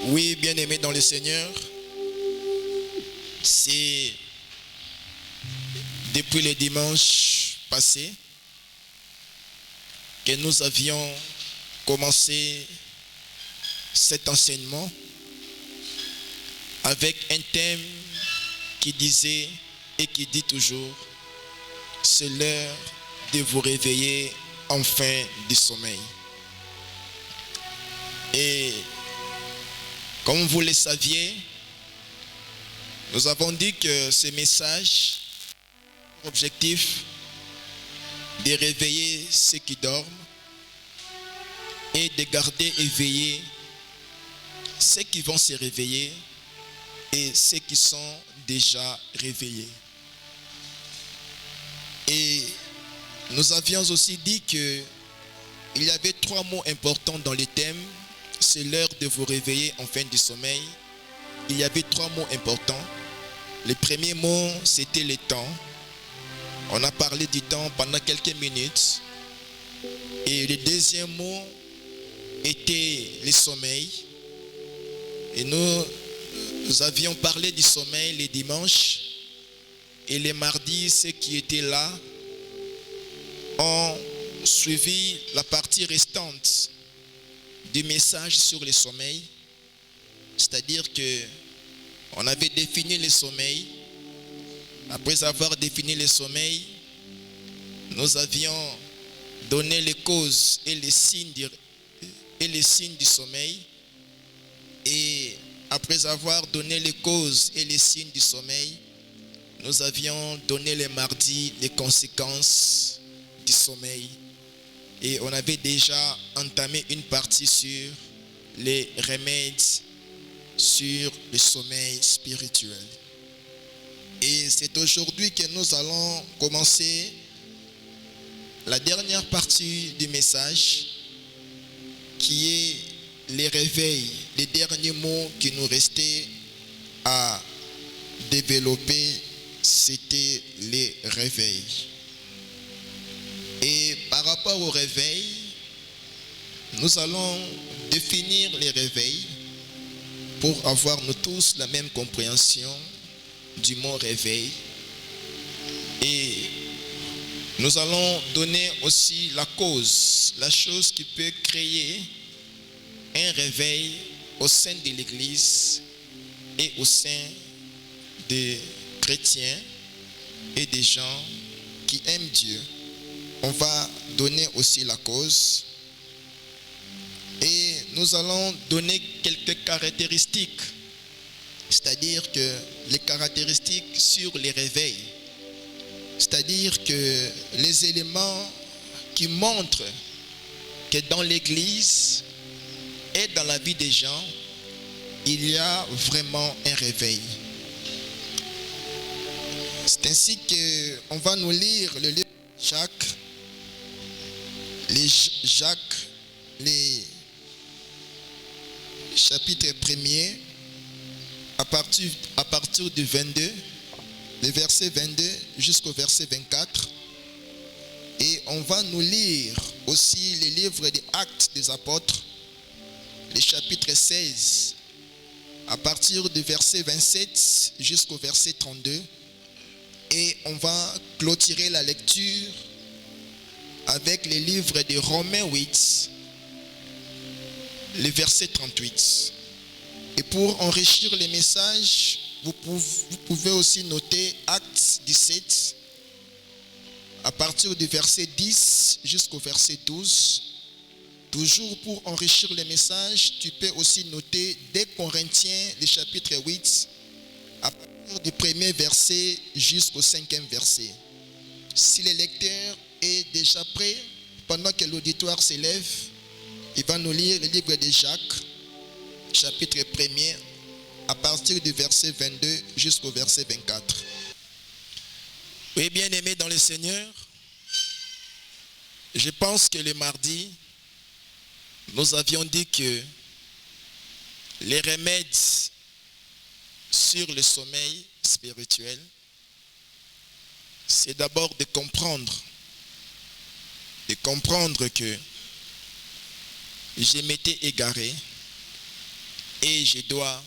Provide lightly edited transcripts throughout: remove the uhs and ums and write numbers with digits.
Oui, bien-aimés dans le Seigneur, c'est depuis le dimanche passé que nous avions commencé cet enseignement avec un thème qui disait et qui dit toujours: c'est l'heure de vous réveiller enfin du sommeil. Et comme vous le saviez, nous avons dit que ce message a pour objectif de réveiller ceux qui dorment et de garder éveillés ceux qui vont se réveiller et ceux qui sont déjà réveillés. Et nous avions aussi dit qu'il y avait 3 mots importants dans le thème: c'est l'heure de vous réveiller en fin du sommeil. Il y avait 3 mots importants. Le premier mot, c'était le temps. On a parlé du temps pendant quelques minutes. Et le deuxième mot était le sommeil. Et nous avions parlé du sommeil les dimanches. Et les mardis, ceux qui étaient là ont suivi la partie restante du message sur le sommeil. C'est-à-dire que on avait défini le sommeil. Après avoir défini le sommeil, nous avions donné les causes et les signes du sommeil. Et après avoir donné les causes et les signes du sommeil, nous avions donné les mardis les conséquences du sommeil. Et on avait déjà entamé une partie sur les remèdes sur le sommeil spirituel. Et c'est aujourd'hui que nous allons commencer la dernière partie du message, qui est les réveils, les derniers mots qui nous restaient à développer, c'était les réveils. Et par rapport au réveil, nous allons définir les réveils pour avoir nous tous la même compréhension du mot réveil. Et nous allons donner aussi la cause, la chose qui peut créer un réveil au sein de l'Église et au sein des chrétiens et des gens qui aiment Dieu. On va donner aussi la cause. Et nous allons donner quelques caractéristiques, c'est-à-dire que les caractéristiques sur les réveils, c'est-à-dire que les éléments qui montrent que dans l'Église et dans la vie des gens, il y a vraiment un réveil. C'est ainsi qu'on va nous lire le livre de Jacques, les chapitre 1er, à partir du 22, le verset 22 jusqu'au verset 24. Et on va nous lire aussi les livres des Actes des Apôtres, le chapitre 16, à partir du verset 27 jusqu'au verset 32. Et on va clôturer la lecture avec les livres de Romains 8, le verset 38. Et pour enrichir les messages, vous pouvez aussi noter Actes 17, à partir du verset 10 jusqu'au verset 12. Toujours pour enrichir les messages, tu peux aussi noter 2 Corinthiens, le chapitre 8, à partir du premier verset jusqu'au 5e verset. Si le lecteur est déjà prêt, pendant que l'auditoire s'élève, il va nous lire le livre de Jacques, chapitre 1er, à partir du verset 22 jusqu'au verset 24. Oui, bien-aimés dans le Seigneur, je pense que le mardi, nous avions dit que les remèdes sur le sommeil spirituel, c'est d'abord de comprendre que je m'étais égaré et je dois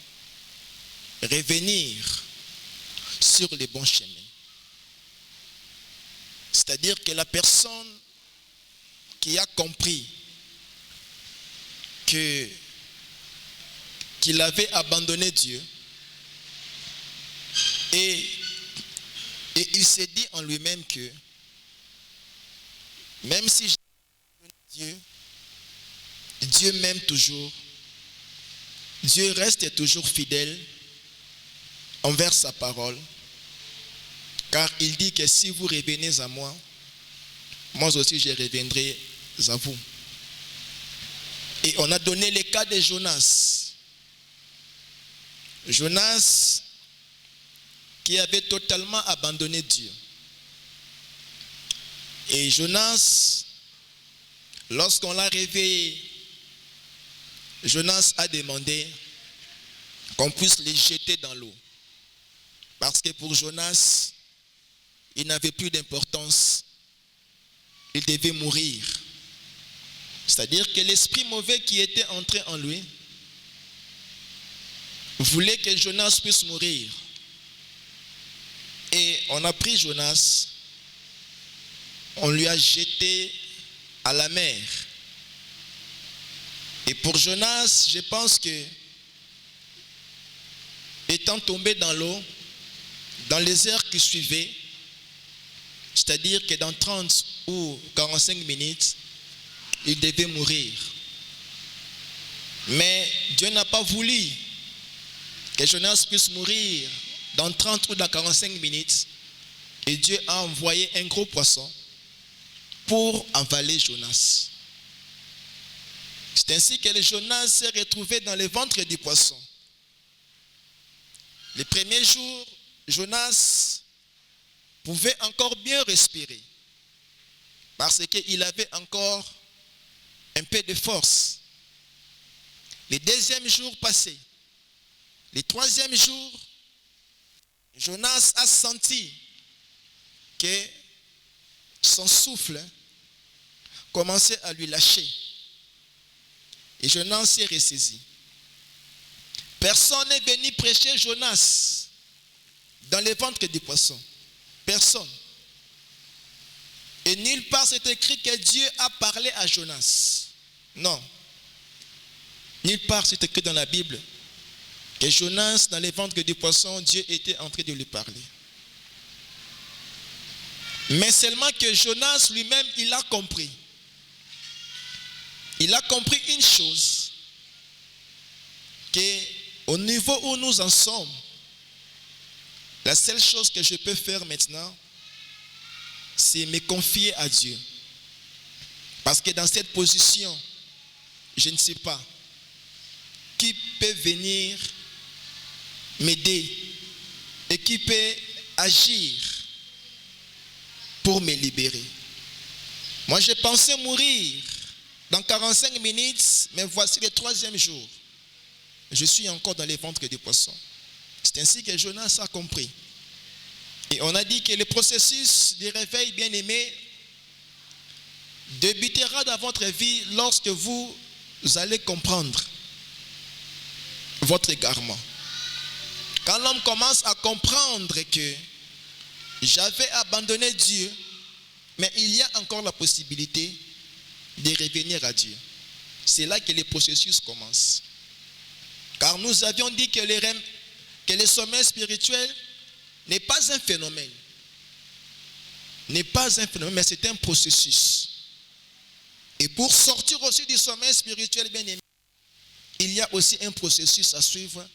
revenir sur les bons chemins. C'est-à-dire que la personne qui a compris qu'il avait abandonné Dieu et il s'est dit en lui-même que même si j'ai abandonné Dieu, Dieu m'aime toujours. Dieu reste toujours fidèle envers sa parole. Car il dit que si vous revenez à moi, moi aussi je reviendrai à vous. Et on a donné le cas de Jonas. Jonas qui avait totalement abandonné Dieu. Et Jonas, lorsqu'on l'a réveillé, Jonas a demandé qu'on puisse les jeter dans l'eau. Parce que pour Jonas, il n'avait plus d'importance. Il devait mourir. C'est-à-dire que l'esprit mauvais qui était entré en lui voulait que Jonas puisse mourir. Et on a pris Jonas, on lui a jeté à la mer. Et pour Jonas, je pense que, étant tombé dans l'eau, dans les heures qui suivaient, c'est-à-dire que dans 30 ou 45 minutes, il devait mourir. Mais Dieu n'a pas voulu que Jonas puisse mourir dans 30 ou dans 45 minutes. Et Dieu a envoyé un gros poisson pour avaler Jonas. C'est ainsi que le Jonas s'est retrouvé dans le ventre du poisson. Les premiers jours, Jonas pouvait encore bien respirer parce qu'il avait encore un peu de force. Les deuxièmes jours passés, les troisièmes jours, Jonas a senti que son souffle commençait à lui lâcher. Et Jonas s'est ressaisi. Personne n'est venu prêcher Jonas dans le ventre du poisson. Personne. Et nulle part c'est écrit que Dieu a parlé à Jonas. Non. Nulle part c'est écrit dans la Bible que Jonas, dans le ventre du poisson, Dieu était en train de lui parler. Mais seulement que Jonas lui-même, il a compris. Il a compris une chose, qu'au niveau où nous en sommes, la seule chose que je peux faire maintenant, c'est me confier à Dieu. Parce que dans cette position, je ne sais pas qui peut venir m'aider et qui peut agir pour me libérer. Moi, je pensais mourir dans 45 minutes, mais voici le troisième jour. Je suis encore dans les ventres du poisson. C'est ainsi que Jonas a compris. Et on a dit que le processus de réveil, bien-aimé, débutera dans votre vie lorsque vous allez comprendre votre égarement. Quand l'homme commence à comprendre que j'avais abandonné Dieu, mais il y a encore la possibilité de revenir à Dieu. C'est là que le processus commence. Car nous avions dit que le sommeil spirituel n'est pas un phénomène. N'est pas un phénomène, mais c'est un processus. Et pour sortir aussi du sommeil spirituel, bien aimé, il y a aussi un processus à suivre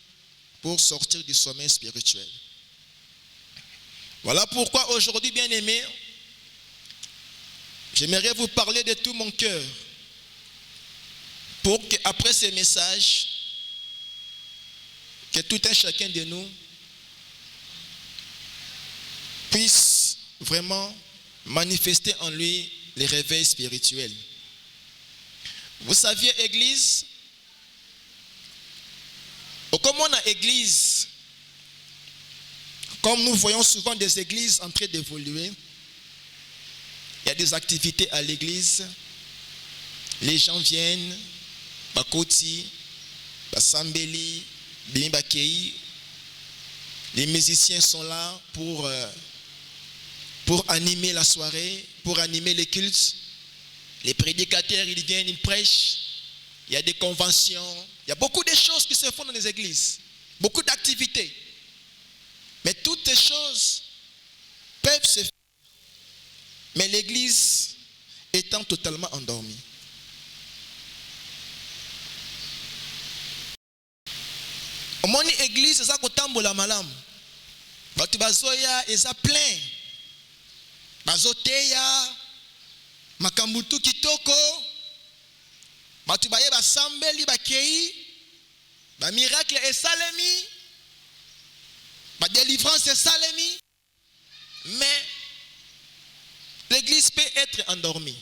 pour sortir du sommeil spirituel. Voilà pourquoi aujourd'hui, bien aimé, j'aimerais vous parler de tout mon cœur pour qu'après ces messages, que tout un chacun de nous puisse vraiment manifester en lui les réveils spirituels. Vous saviez, Église, comme on a Église, comme nous voyons souvent des églises en train d'évoluer, il y a des activités à l'église, les gens viennent, bakoti, Basambeli, Bimbakei, les musiciens sont là pour animer la soirée, pour animer les cultes. Les prédicateurs, ils viennent, ils prêchent. Il y a des conventions. Il y a beaucoup de choses qui se font dans les églises. Beaucoup d'activités. Mais toutes ces choses peuvent se faire. Mais l'église étant totalement endormie. Omoni église eza kotambola malamu. Batu bazoya eza plein. Bazoteya makambutu kitoko. Batu baye basambeli bakei. Ba miracle esalemi. Ba délivrance esalemi. Mais l'église peut être endormie.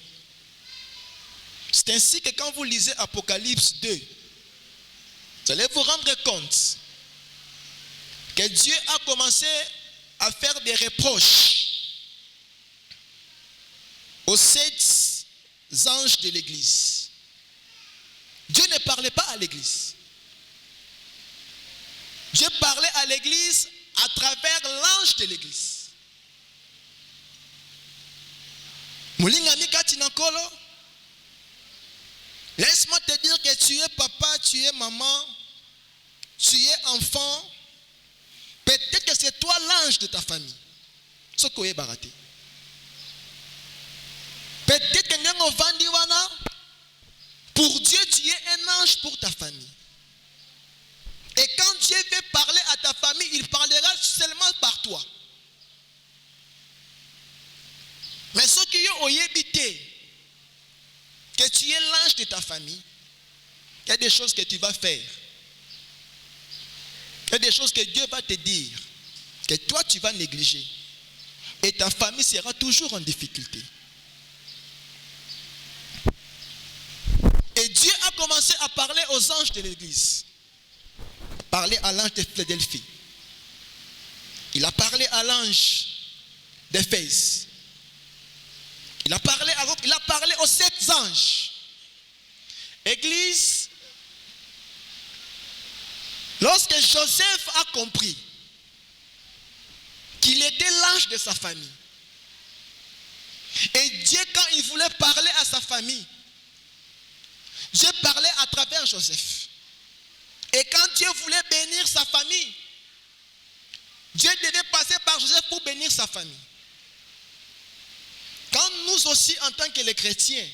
C'est ainsi que quand vous lisez Apocalypse 2, vous allez vous rendre compte que Dieu a commencé à faire des reproches aux 7 anges de l'église. Dieu ne parlait pas à l'église. Dieu parlait à l'église à travers l'ange de l'église. Laisse-moi te dire que tu es papa, tu es maman, tu es enfant. Peut-être que c'est toi l'ange de ta famille. Ce que baraté. Peut-être que pour Dieu, tu es un ange pour ta famille. Et quand Dieu veut parler à ta famille, il parlera seulement par toi. Mais ce qui est habité, que tu es l'ange de ta famille, il y a des choses que tu vas faire. Il y a des choses que Dieu va te dire, que toi tu vas négliger. Et ta famille sera toujours en difficulté. Et Dieu a commencé à parler aux anges de l'église. Parler à l'ange de Philadelphie. Il a parlé à l'ange d'Éphèse. Il a parlé aux 7 anges. Église, lorsque Joseph a compris qu'il était l'ange de sa famille, et Dieu, quand il voulait parler à sa famille, Dieu parlait à travers Joseph. Et quand Dieu voulait bénir sa famille, Dieu devait passer par Joseph pour bénir sa famille. Quand nous aussi, en tant que les chrétiens,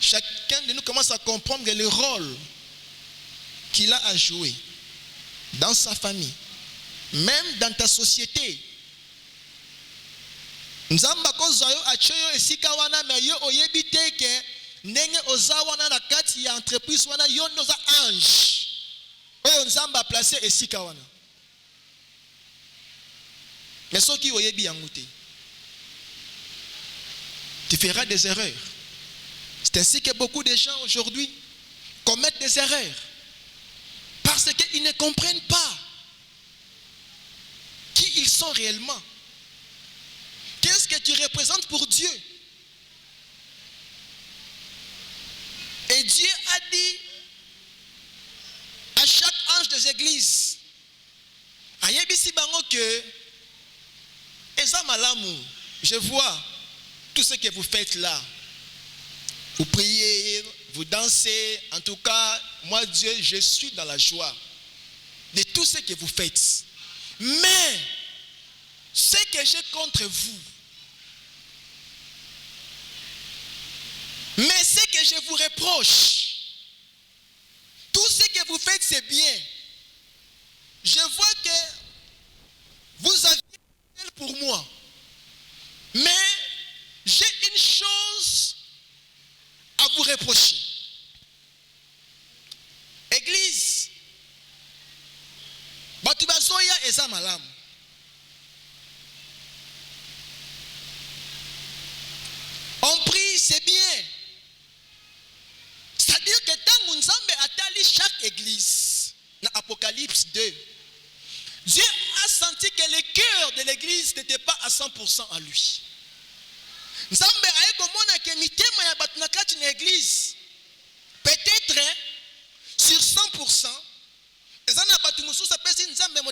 chacun de nous commence à comprendre le rôle qu'il a à jouer dans sa famille, même dans ta société. Nzamba kozayo achoyo esika wana me yo oyebite ke ndenge ozawana na kati ya entreprise wana yo noza ange. Oyo nzamba placer esika wana. Mais soki oyebi yango te, tu feras des erreurs. C'est ainsi que beaucoup de gens aujourd'hui commettent des erreurs. Parce qu'ils ne comprennent pas qui ils sont réellement. Qu'est-ce que tu représentes pour Dieu? Et Dieu a dit à chaque ange des églises, ayebisi bango que eza malamu, je vois tout ce que vous faites là. Vous priez, vous dansez. En tout cas, moi Dieu, je suis dans la joie de tout ce que vous faites. Mais ce que j'ai contre vous, mais ce que je vous reproche, tout ce que vous faites c'est bien. Je vois que vous avez pour moi, mais j'ai une chose à vous reprocher. Église, batu bazoya eza malamu. On prie, c'est bien. C'est-à-dire que tant Nzambe atali chaque église, dans Apocalypse 2, Dieu a senti que le cœur de l'église n'était pas à 100% à lui. Nzambe aye komona ke mitema ya batu na kati na église, peut-être 100%. Et ça n'a pas tout le monde. Ça peut être une zambé à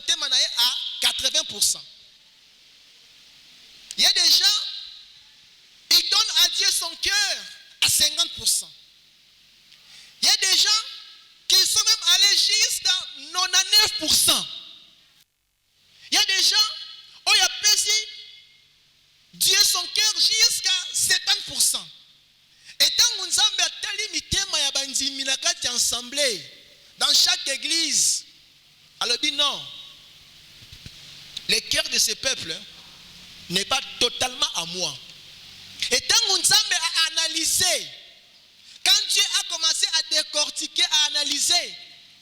80%. Il y a des gens, ils donnent à Dieu son cœur à 50%. Il y a des gens qui sont même allés jusqu'à 99%. Il y a des gens où il y a perçu Dieu son cœur jusqu'à 70%. Et tant nous avons limité ma bandimi na kati assemblée dans chaque église, alors dit non. Le cœur de ce peuple n'est pas totalement à moi. Et tant nous avons analysé, quand Dieu a commencé à décortiquer, à analyser,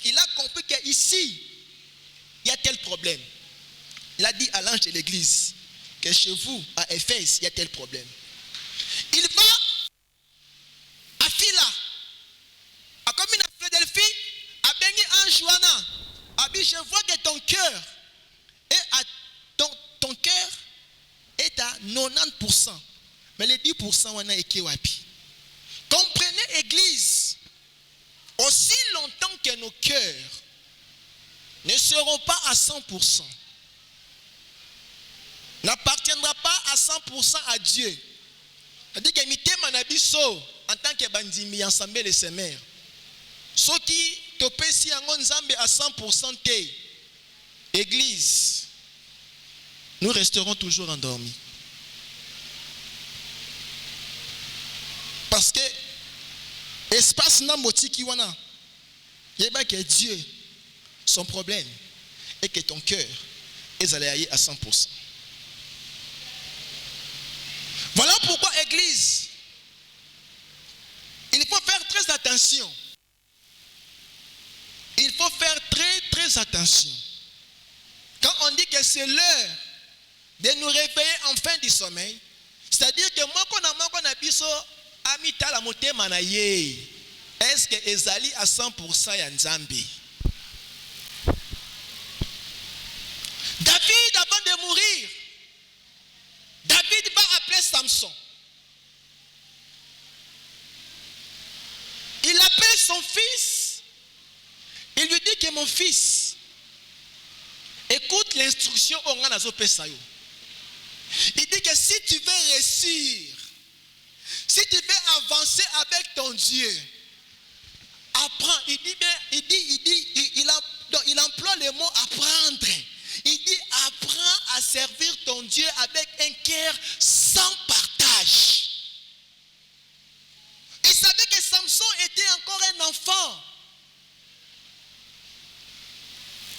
il a compris qu'ici, il y a tel problème. Il a dit à l'ange de l'église que chez vous, à Éphèse, il y a tel problème. Il va à Phila, à comme une Philadelphie, à Benny en Joanna, à dit, je vois que ton cœur est à 90%. Mais les 10% on a été wapi. Comprenez, église, aussi longtemps que nos cœurs ne seront pas à 100%, n'appartiendra pas à 100% à Dieu. C'est-à-dire que mité manabiso en tant que bandimi ensemble les semeurs. Ceux qui te pèsent en nzambe à 100% té. Église, nous resterons toujours endormis. Parce que espace n'amboti qui wana, il y a que Dieu, son problème est que ton cœur est allé à 100%. Voilà pourquoi, église, il faut faire très attention. Il faut faire très attention. Quand on dit que c'est l'heure de nous réveiller en fin du sommeil, c'est-à-dire que moi qu'on a biso amita la motema na ye, est-ce que ezali à 100% ya Nzambe? David, avant de mourir, David va appeler Samson. Il appelle son fils. Il lui dit que mon fils, écoute l'instruction au Nganazo Pesayo. Il dit que si tu veux réussir, si tu veux avancer avec ton Dieu, apprends. Il emploie le mot apprendre. Il dit apprends à servir ton Dieu avec un cœur sans partage. Il savait que Samson était encore un enfant.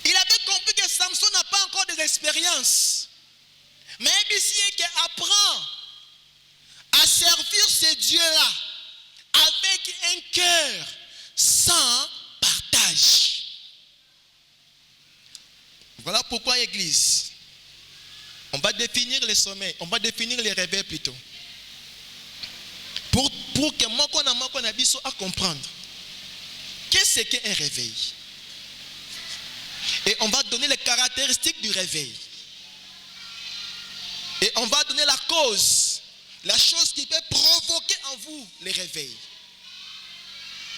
Il avait compris que Samson n'a pas encore d'expérience. Mais il dit apprend à servir ce Dieu-là avec un cœur sans partage. Voilà pourquoi, église, on va définir les sommeils, on va définir les réveils plutôt. Pour que moi qu'on a besoin à comprendre qu'est-ce qu'un réveil. Et on va donner les caractéristiques du réveil. Et on va donner la cause, la chose qui peut provoquer en vous les réveils.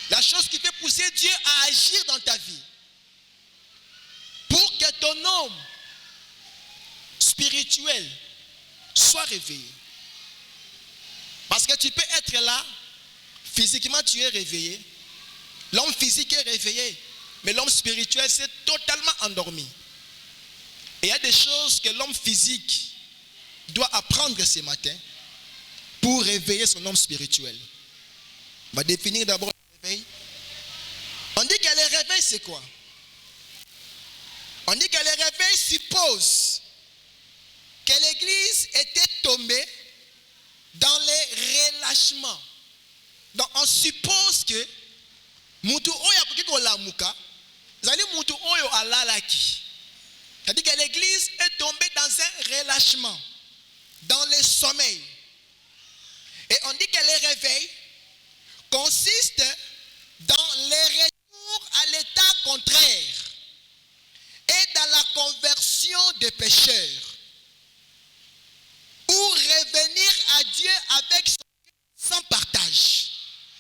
La chose qui peut pousser Dieu à agir dans ta vie. Pour que ton homme spirituel soit réveillé. Parce que tu peux être là, physiquement tu es réveillé. L'homme physique est réveillé. Mais l'homme spirituel s'est totalement endormi. Et il y a des choses que l'homme physique doit apprendre ce matin pour réveiller son homme spirituel. On va définir d'abord le réveil. On dit que le réveil c'est quoi? On dit que le réveil suppose que l'église était tombée dans les relâchements. Donc on suppose que mutu oyo akokiko lamuka zali mutu oyo alalaki. C'est-à-dire que l'église est tombée dans un relâchement, dans le sommeil. Et on dit que le réveil consiste dans le retour à l'état contraire et dans la conversion des pécheurs, ou revenir à Dieu avec sans partage.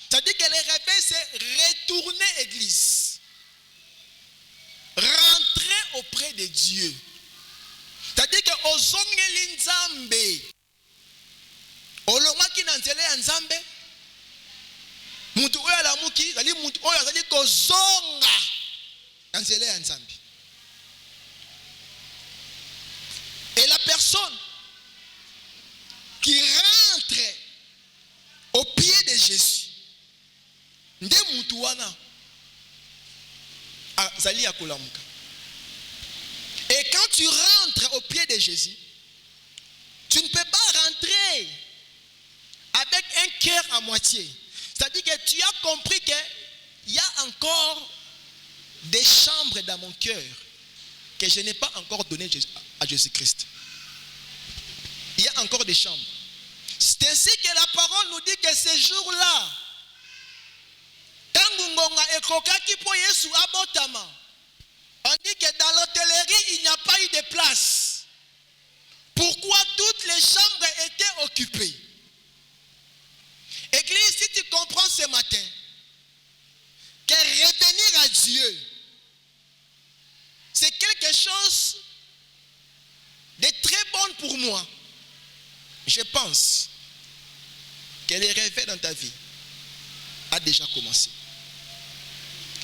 C'est-à-dire que le réveil, c'est retourner église. de Dieu. C'est-à-dire que ozongeli nzambe. Olongaki na nzela ya nzambe. Mutu oyo alamuki, zali mutu oyo azali kozonga na nzela ya nzambe. Et la personne qui rentre au pied de Jésus, nde mutu wana zali akolamuka. Et quand tu rentres au pied de Jésus, tu ne peux pas rentrer avec un cœur à moitié. C'est-à-dire que tu as compris qu'il y a encore des chambres dans mon cœur que je n'ai pas encore données à Jésus-Christ. Il y a encore des chambres. C'est ainsi que la parole nous dit que ces jours-là, on dit que dans l'hôtellerie, il n'y a pas eu de place. Pourquoi toutes les chambres étaient occupées? Église, si tu comprends ce matin que revenir à Dieu, c'est quelque chose de très bon pour moi, je pense que le réveil dans ta vie a déjà commencé.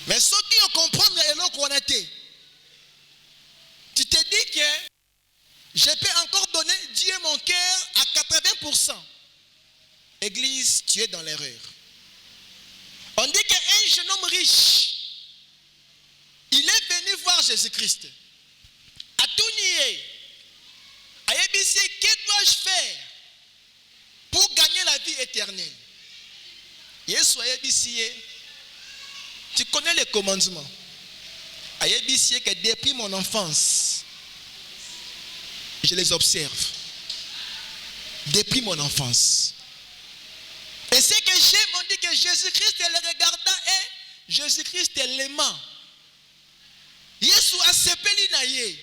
Mais ceux qui ont compris le tu te dis que je peux encore donner Dieu mon cœur à 80%. Église, tu es dans l'erreur. On dit qu'un jeune homme riche, il est venu voir Jésus-Christ. À tout nier. À Yébissi, que dois-je faire pour gagner la vie éternelle? Yesu à Yébissi, tu connais les commandements. À Yébissi, que depuis mon enfance, je les observe. Depuis mon enfance. Et ce que j'aime, on dit que Jésus-Christ le regarda et Jésus-Christ l'aimant. Yesu a sepeli na ye.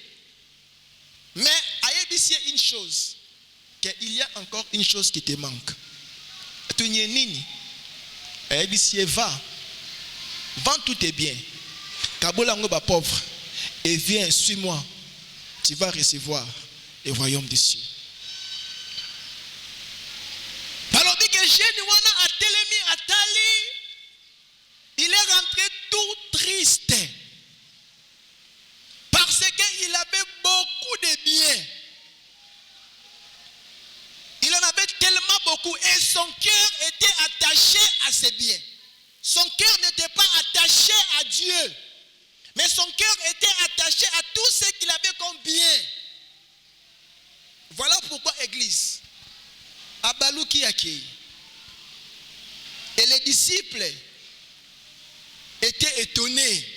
Mais ayebisi une chose, qu'il y a encore une chose qui te manque. Tu n'y es nini. Ayebisi va. Vends tous tes biens. Kabolango ba pauvre. Et viens, suis-moi. Tu vas recevoir le royaume des cieux. Il est rentré tout triste parce qu'il avait beaucoup de biens. Il en avait tellement beaucoup et son cœur était attaché à ses biens. Son cœur n'était pas attaché à Dieu, mais son cœur était attaché à tout ce qu'il avait comme bien. Voilà pourquoi Église, Abalouki Akei, et les disciples étaient étonnés.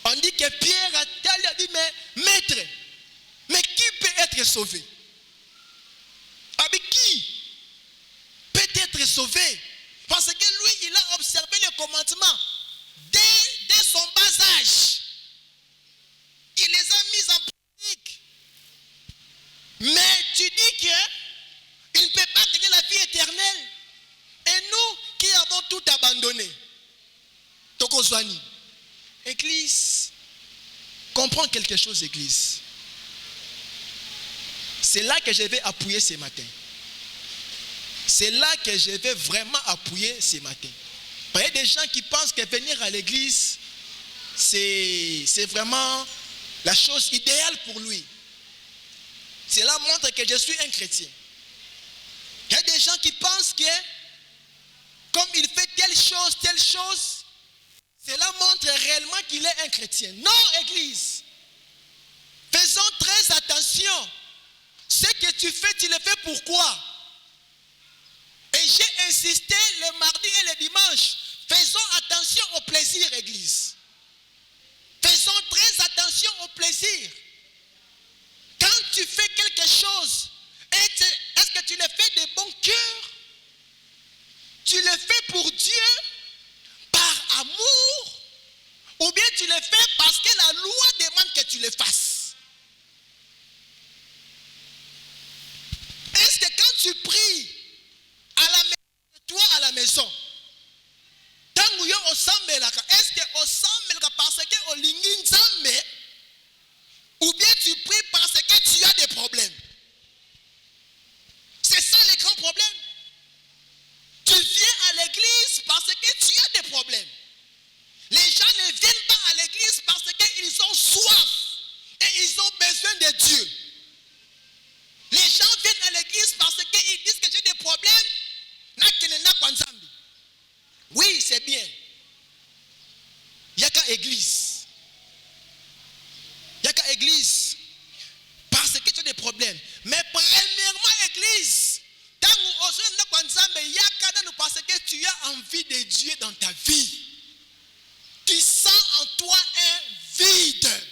On dit que Pierre a dit, mais maître, mais qui peut être sauvé? Avec qui peut être sauvé? Parce que lui, il a observé le commandement dès son bas âge. Il les a mis en pratique. Mais tu dis qu'il ne peut pas gagner la vie éternelle. Et nous qui avons tout abandonné, Tokozwani, Église, comprends quelque chose, Église. C'est là que je vais appuyer ce matin. C'est là que je vais vraiment appuyer ce matin. Il y a des gens qui pensent que venir à l'église, c'est vraiment la chose idéale pour lui. Cela montre que je suis un chrétien. Il y a des gens qui pensent que comme il fait telle chose, cela montre réellement qu'il est un chrétien. Non, Église. Faisons très attention. Ce que tu fais, tu le fais pourquoi? Et j'ai insisté le mardi et le dimanche. Faisons attention au plaisir, Église. Faisons très attention au plaisir. Quand tu fais quelque chose, est-ce que tu le fais de bon cœur? Tu le fais pour Dieu, par amour, ou bien tu le fais parce que la loi demande que tu le fasses? Est-ce que quand tu pries à la maison, toi à la maison, est-ce que au sambelaka parce que au lingi nzambe église. Il y a église. Parce que tu as des problèmes. Mais premièrement, église. Parce que tu as envie de Dieu dans ta vie. Tu sens en toi un vide.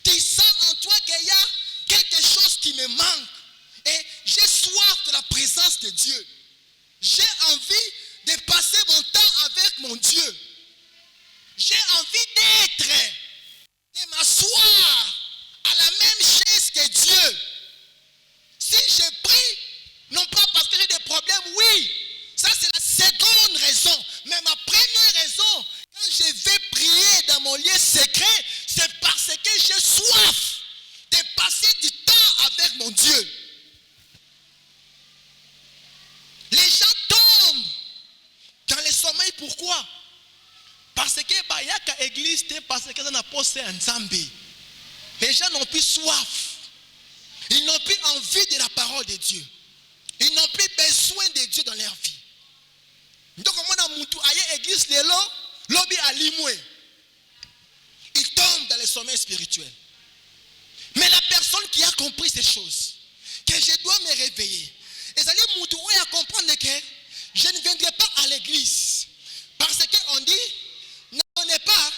Tu sens en toi qu'il y a quelque chose qui me manque. Et j'ai soif de la présence de Dieu. J'ai envie de passer mon temps avec mon Dieu. J'ai envie d'être, de m'asseoir à la même chaise que Dieu. Si je prie, non pas parce que j'ai des problèmes, oui, ça c'est la seconde raison. Mais ma première raison, quand je vais prier dans mon lieu secret, c'est parce que j'ai soif de passer du temps avec mon Dieu. Les gens tombent dans le sommeil, pourquoi? Parce que il y a l'église, parce que ça n'a pas un Zambie. Les gens n'ont plus soif. Ils n'ont plus envie de la parole de Dieu. Ils n'ont plus besoin de Dieu dans leur vie. Donc, l'église, ils tombent dans le sommeil spirituel. Mais la personne qui a compris ces choses, que je dois me réveiller, et ça à comprendre que je ne viendrai pas à l'église. Parce qu'on dit, n'abonnez pas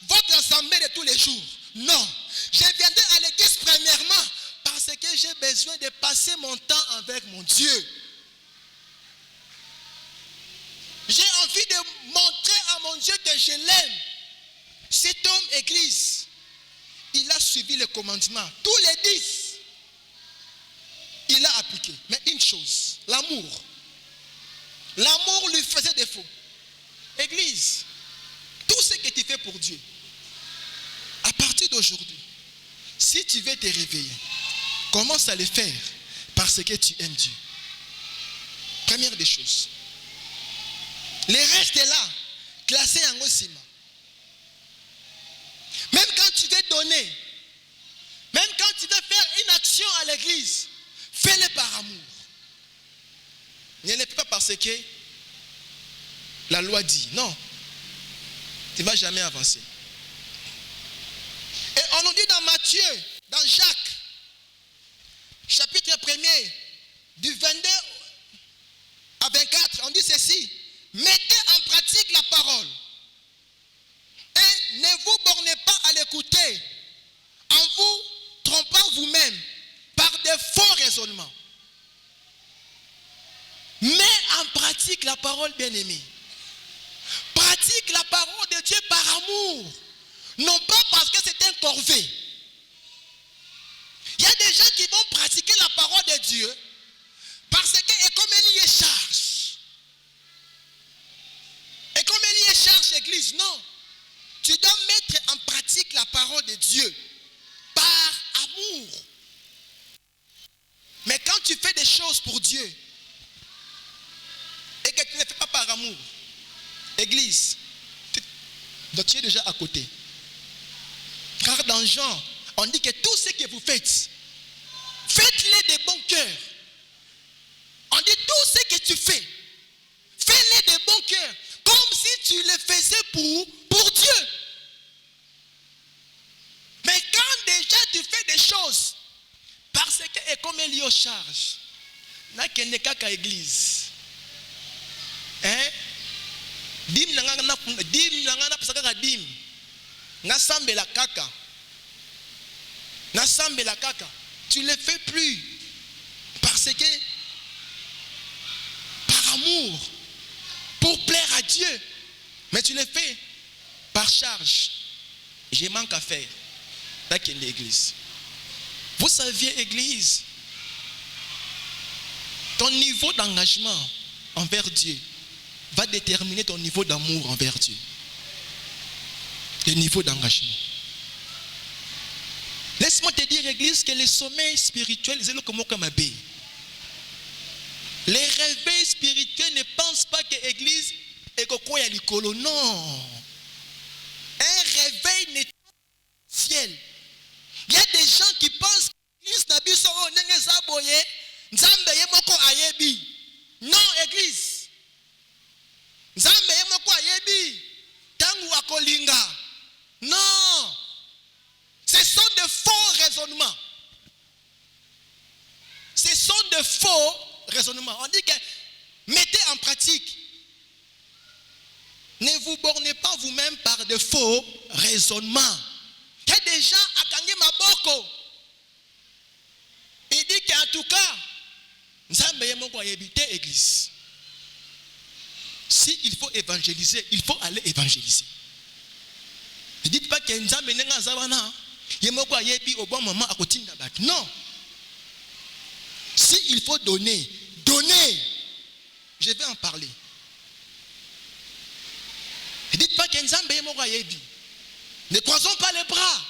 votre assemblée de tous les jours. Non, je viendrai à l'église premièrement parce que j'ai besoin de passer mon temps avec mon Dieu. J'ai envie de montrer à mon Dieu que je l'aime. Cet homme église, il a suivi les commandements, tous les 10. Il a appliqué. Mais une chose, l'amour. L'amour lui faisait défaut. Église, tout ce que tu fais pour Dieu, à partir d'aujourd'hui, si tu veux te réveiller, commence à le faire parce que tu aimes Dieu. Première des choses. Le reste est là, classé en Osima. Même quand tu veux donner, même quand tu veux faire une action à l'église, fais-le par amour. Ne le fais pas parce que la loi dit. Non. Tu ne vas jamais avancer. Et on nous dit dans Matthieu, dans Jacques, chapitre 1er, du 22 à 24, on dit ceci. Mettez en pratique la parole. Et ne vous bornez pas à l'écouter en vous trompant vous-même par de faux raisonnements. Mets en pratique la parole, bien-aimée. Pratique la parole de Dieu par amour. Non pas parce que c'est un corvée. Il y a des gens qui vont pratiquer la parole de Dieu parce que, et comme il y est charge. Et comme il y est charge, église, non. Tu dois mettre en pratique la parole de Dieu par amour. Mais quand tu fais des choses pour Dieu et que tu ne fais pas par amour, église, tu es déjà à côté. Car dans Jean, on dit que tout ce que vous faites, faites-le de bon cœur. On dit tout ce que tu fais, fais-le de bon cœur, comme si tu le faisais pour Dieu. Mais quand déjà tu fais des choses, parce que et comme il y a charge, n'a qu'un kaka église, hein? Dim nangana pasaka dim, na sambe la kaka, na sambe la kaka. Tu le fais plus parce que par amour, pour plaire à Dieu, mais tu le fais par charge. J'ai manque à faire. Là qu'il y a l'église. Vous saviez, église, ton niveau d'engagement envers Dieu va déterminer ton niveau d'amour envers Dieu. Le niveau d'engagement. Laisse-moi te dire, église, que le sommeil spirituel, c'est le comme abbé. Les réveils spirituels ne pensent pas que l'église est quoi à l'école. Non. Un réveil n'est pas ciel. Il y a des gens qui pensent que l'église n'a pas non, église. Nzambe yemoko ayebi tangu kolinga. Non. Ce sont de faux raisonnements. Ce sont de faux raisonnements. On dit que mettez en pratique. Ne vous bornez pas vous-même par de faux raisonnements. Que déjà a kangi maboko. Il dit qu'en tout cas, Nzambe yemoko yebite église. Si il faut évangéliser, il faut aller évangéliser. Ne dites pas que Nzambe nenga zabana yemoko yebi au bon moment à kotinda bat. Non. Si il faut donner, donnez. Je vais en parler. Ne dites pas que Nzambe yemoko yebi. Ne croisons pas les bras.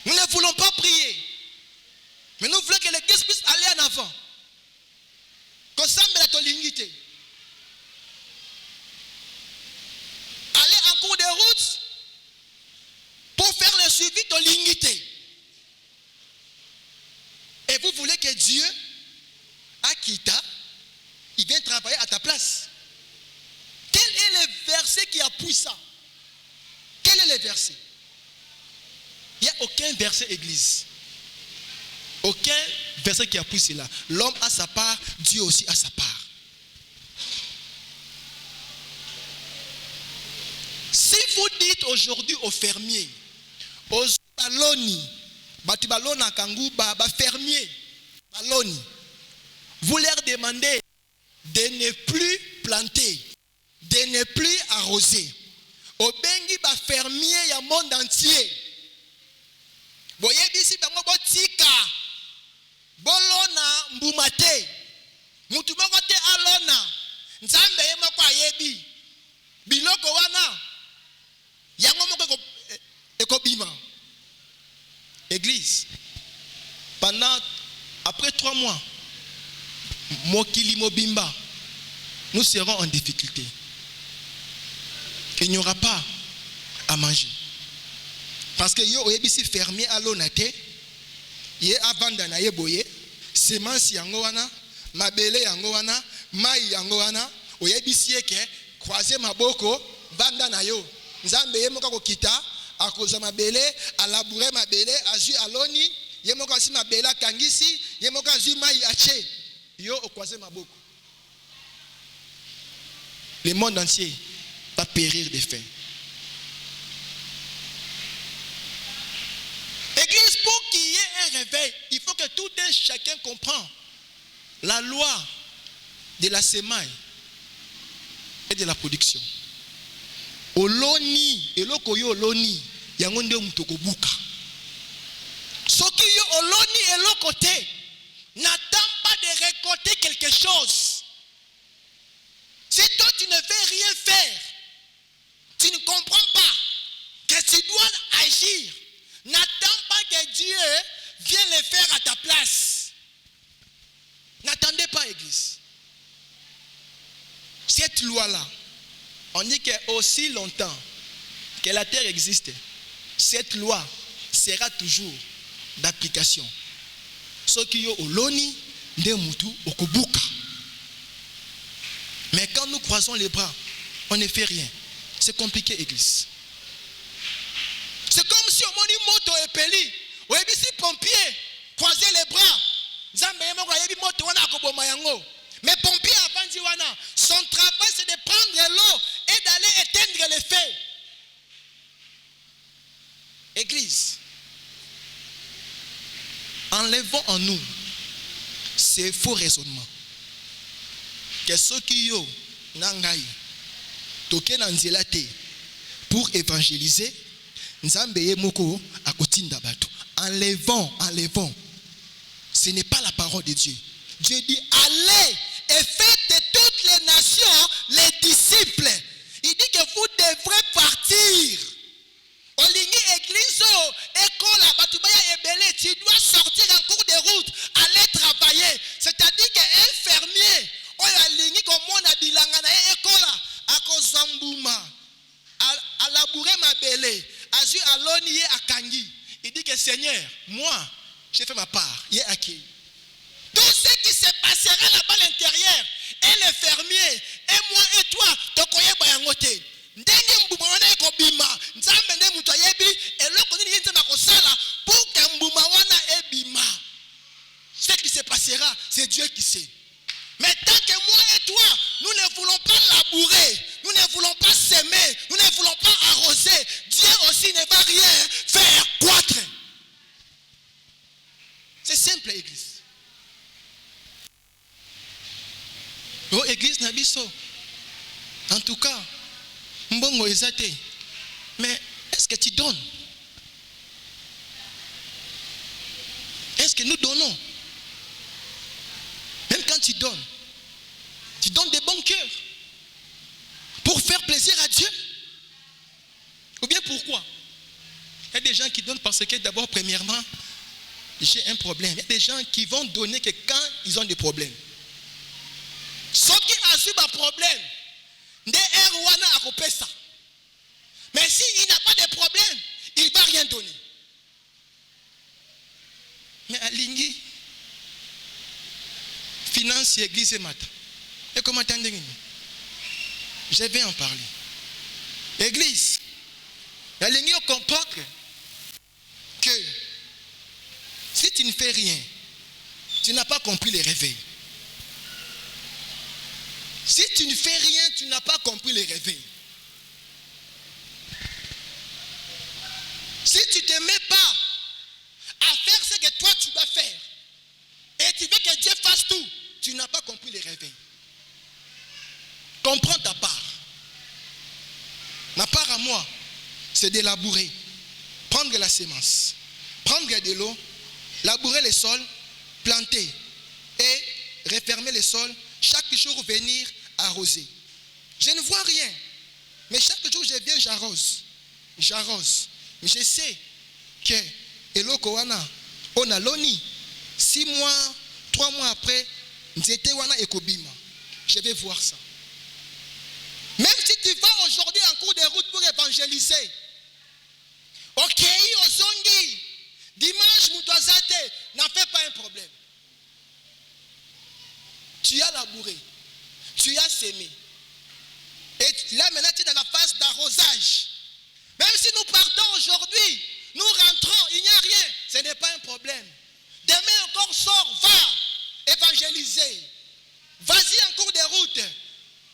Nous ne voulons pas prier. Mais nous voulons que l'église puisse aller en avant. Que ça me la tolingité. Aller en cours de route pour faire le suivi de l'ingité. Et vous voulez que Dieu, Akita, il vienne travailler à ta place. Quel est le verset qui appuie ça? Quel est le verset? Il n'y a aucun verset église. Aucun verset qui appuie cela. L'homme a sa part, Dieu aussi a sa part. Si vous dites aujourd'hui aux fermiers, aux baloni, batibalona kangu, fermiers, baloni, vous leur demandez de ne plus planter, de ne plus arroser. Au bengi ba fermier ya monde entier. Boyebisi bango botika. Bolona mbumate. Mutu moko te alona. Nzambe ye moko ayebi. Biloko wana yango moko ekobima. Église. Après 3 mois, mokili mobimba, nous serons en difficulté. Il n'y aura pas à manger. Parce que yo oyebisi fermier alonate, ye avanda na ye boye, semence yango wana, mabele yango wana, mai yango wana, oyebisi eke croiser maboko banda na yo. Nzambe ye moka kokita akoza mabele, alabourer mabele, azui aloni, ye moka si mabele kangisi, ye moka azui mai ache. Yo okwaze maboko. Le monde entier va périr de faim. Église, pour qu'il y ait un réveil, il faut que tout un chacun comprenne la loi de la semaille et de la production. Oloni, eloko yo oloni, yango nde mutoko buka. Soki yo oloni eloko te, n'attends pas de récolter quelque chose. Si toi tu ne veux rien faire, tu ne comprends pas que tu dois agir. N'attends pas que Dieu vienne le faire à ta place. N'attendez pas, église. Cette loi-là, on dit que aussi longtemps que la terre existe, cette loi sera toujours d'application. Ce qui est au loni, de mutu, au kobuka. Mais quand nous croisons les bras, on ne fait rien. C'est compliqué, église. C'est comme si on m'a dit moto et peli. Ou si pompier, croiser les bras. Mais pompier avant Diwana, son travail c'est de prendre l'eau et d'aller éteindre les feux. Église, enlevons en nous ces faux raisonnements. Que ceux qui ont nangai toke na nzela te pour évangéliser, nzambe ye moko akotinda bato. Enlevons. Ce n'est pas la parole de Dieu. Dieu dit allez et faites de toutes les nations les disciples. Il dit que vous devrez partir. Olingi église école batubaya ebele, tu dois sortir en cours de route, aller travailler. C'est-à-dire qu'un fermier olingi comme on a bilanga na école akozambuma à labourer ma belle, azu aloni a kangi. Il dit que Seigneur, moi j'ai fait ma part, il est acquis. Tout ce qui se passera là-bas à l'intérieur, et les fermiers, et moi et toi, tokoye bayangote. Ndenge mbumo biso. En tout cas, mbongo ezate. Mais est-ce que tu donnes? Est-ce que nous donnons? Même quand tu donnes de bon cœur pour faire plaisir à Dieu? Ou bien pourquoi? Il y a des gens qui donnent parce que d'abord, premièrement, j'ai un problème. Il y a des gens qui vont donner que quand ils ont des problèmes. Ceux qui assument un problème, mais s'il n'a pas de problème, il ne va rien donner. Mais à Lingui, finance église et matin. Et comment t'entendez? Je vais en parler. Église, la Lingui comprend que si tu ne fais rien, tu n'as pas compris les réveils. Si tu ne fais rien, tu n'as pas compris les réveils. Si tu ne te mets pas à faire ce que toi tu dois faire, et tu veux que Dieu fasse tout, tu n'as pas compris les réveils. Comprends ta part. Ma part à moi, c'est de labourer, prendre la sémence, prendre de l'eau, labourer les sols, planter et refermer les sols, chaque jour venir arroser. Je ne vois rien, mais chaque jour je viens, j'arrose. Mais je sais que eloko wana on a loni 6 mois, 3 mois après, nzete wana ekobima. Je vais voir ça. Même si tu vas aujourd'hui en cours de route pour évangéliser, ok, ozongi, dimanche moutouazate, n'en fais pas un problème. Tu as labouré, tu as sémé. Et là maintenant tu es dans la phase d'arrosage. Même si nous partons aujourd'hui, nous rentrons, il n'y a rien, ce n'est pas un problème. Demain encore sors, va évangéliser. Vas-y en cours de route.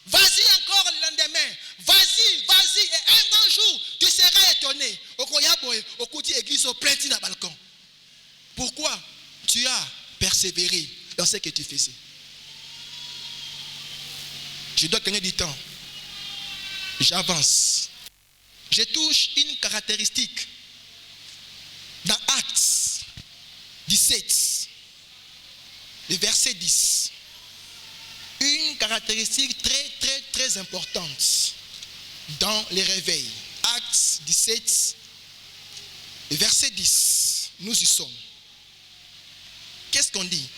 Vas-y encore le lendemain. Vas-y. Et un grand jour, tu seras étonné. Au côté église, au plein dans le balcon. Pourquoi? Tu as persévéré dans ce que tu faisais. Je dois gagner du temps. J'avance. Je touche une caractéristique dans Actes 17, le verset 10. Une caractéristique très importante dans les réveils. Actes 17, le verset 10. Nous y sommes. Qu'est-ce qu'on dit?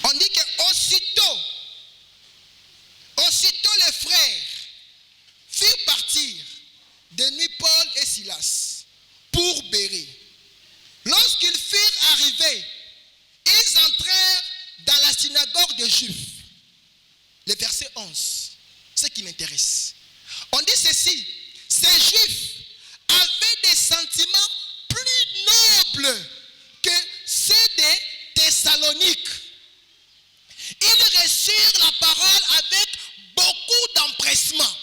On dit que aussitôt les frères firent partir de nuit Paul et Silas pour Bérée. Lorsqu'ils furent arrivés, ils entrèrent dans la synagogue des Juifs. Le verset 11, ce qui m'intéresse. On dit ceci: ces Juifs avaient des sentiments plus nobles que ceux des Thessaloniques. Ils reçurent la parole avec beaucoup d'empressement.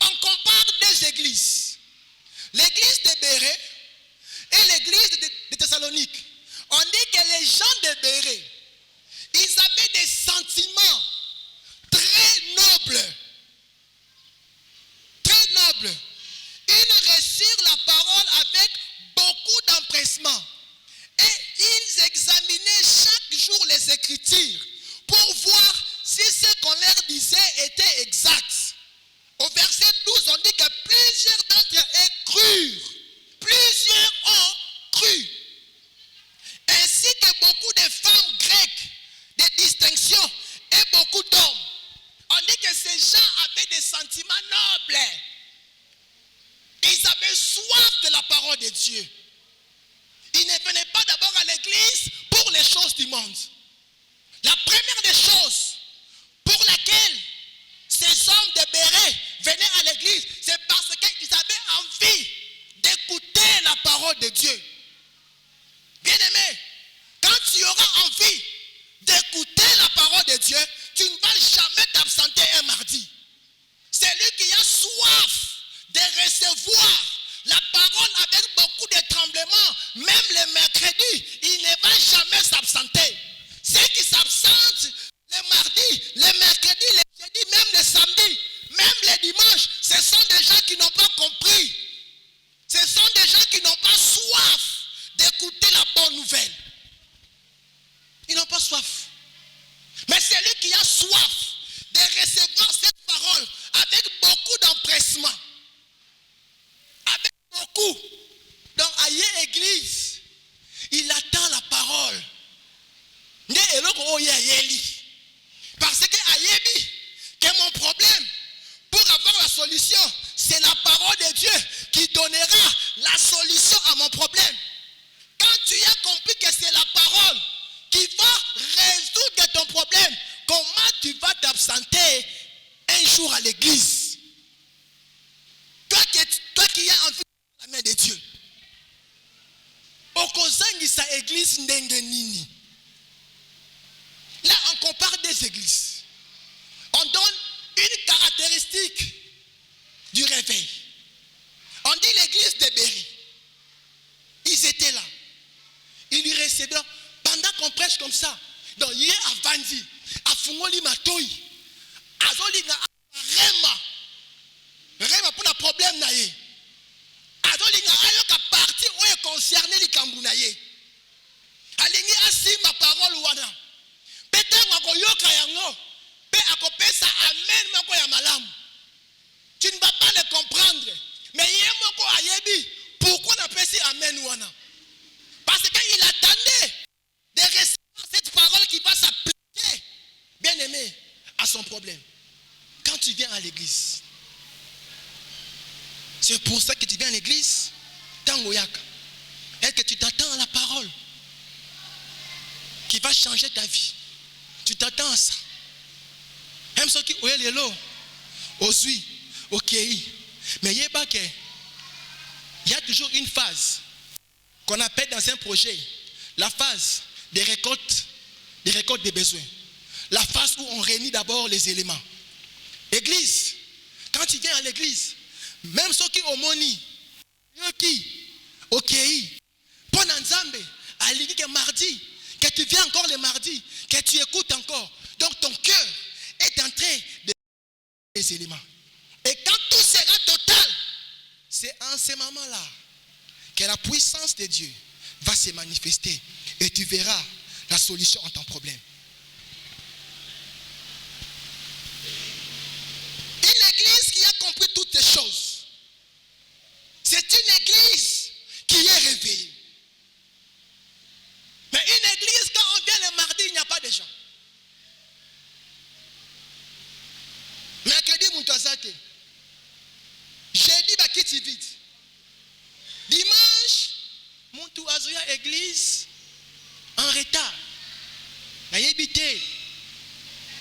On compare deux églises. L'église de Bérée et l'église de Thessalonique. On dit que les gens de Bérée, ils avaient des sentiments très nobles. Très nobles. Ils reçurent la parole avec beaucoup d'empressement. Et ils examinaient chaque jour les Écritures pour voir si ce qu'on leur disait était exact. Au verset 12, on dit que plusieurs d'entre eux crurent. Plusieurs ont cru. Ainsi que beaucoup de femmes grecques de distinction et beaucoup d'hommes. On dit que ces gens avaient des sentiments nobles. Ils avaient soif de la parole de Dieu. Ils ne venaient pas d'abord à l'église pour les choses du monde. La première des choses pour laquelle ces hommes de Bérée venaient à l'église, c'est parce qu'ils avaient envie d'écouter la parole de Dieu. Bien-aimé, quand tu auras envie d'écouter la parole de Dieu, tu ne vas jamais t'absenter un mardi. Celui qui a soif de recevoir la parole avec beaucoup de tremblements, même le mercredi, il ne va jamais s'absenter. C'est recevoir cette parole avec beaucoup d'empressement. Avec beaucoup. Donc, aïe église, il attend la parole. Parce que aïebi, que mon problème, pour avoir la solution, c'est la parole de Dieu qui donnera la solution à mon problème. Quand tu as compris que c'est la parole qui va résoudre ton problème, comment tu vas t'absenter un jour à l'église? Toi qui as envie de la main de Dieu. Okozangisa église ndenge nini. Là, on compare des églises. On donne une caractéristique du réveil. On dit l'église de Béry. Ils étaient là. Ils lui recevaient pendant qu'on prêche comme ça. Donc, il y a Avandi, à Fungoli Matoi, à Zolinga, Rema. Rema pour le problème naïe. À Zolinga, à partie où est concerné les Kambounaïe. Alingi asi ma parole wana. Peut-être qu'on yoka yango. Ça amène ma koya malam. Tu ne vas pas le comprendre. Mais il y a moko ayebi. Pourquoi on appelle ça amen wana? Parce qu'il attendait de recevoir cette parole qui va s'appliquer, bien aimé, à son problème. Quand tu viens à l'église, c'est pour ça que tu viens à l'église, tangoyaka. Est-ce que tu t'attends à la parole qui va changer ta vie? Tu t'attends à ça. Même ceux qui ont les lots, aussi, ok. Mais il y a toujours une phase qu'on appelle dans un projet la phase des récoltes des besoins. La phase où on réunit d'abord les éléments. Église, quand tu viens à l'église, même ceux qui ont moni, ok, pendant Nzambe, à l'église que mardi, que tu viens encore le mardi, que tu écoutes encore. Donc ton cœur est en train de les éléments. Et quand tout sera total, c'est en ce moment-là que la puissance de Dieu va se manifester et tu verras la solution à ton problème. Une église qui a compris toutes ces choses, c'est une église qui est réveillée. Mais une église, quand on vient le mardi, il n'y a pas de gens. Mercredi, Moutazake. Jeudi, Bakiti vite. Dimanche, Moutou Azoya église en retard.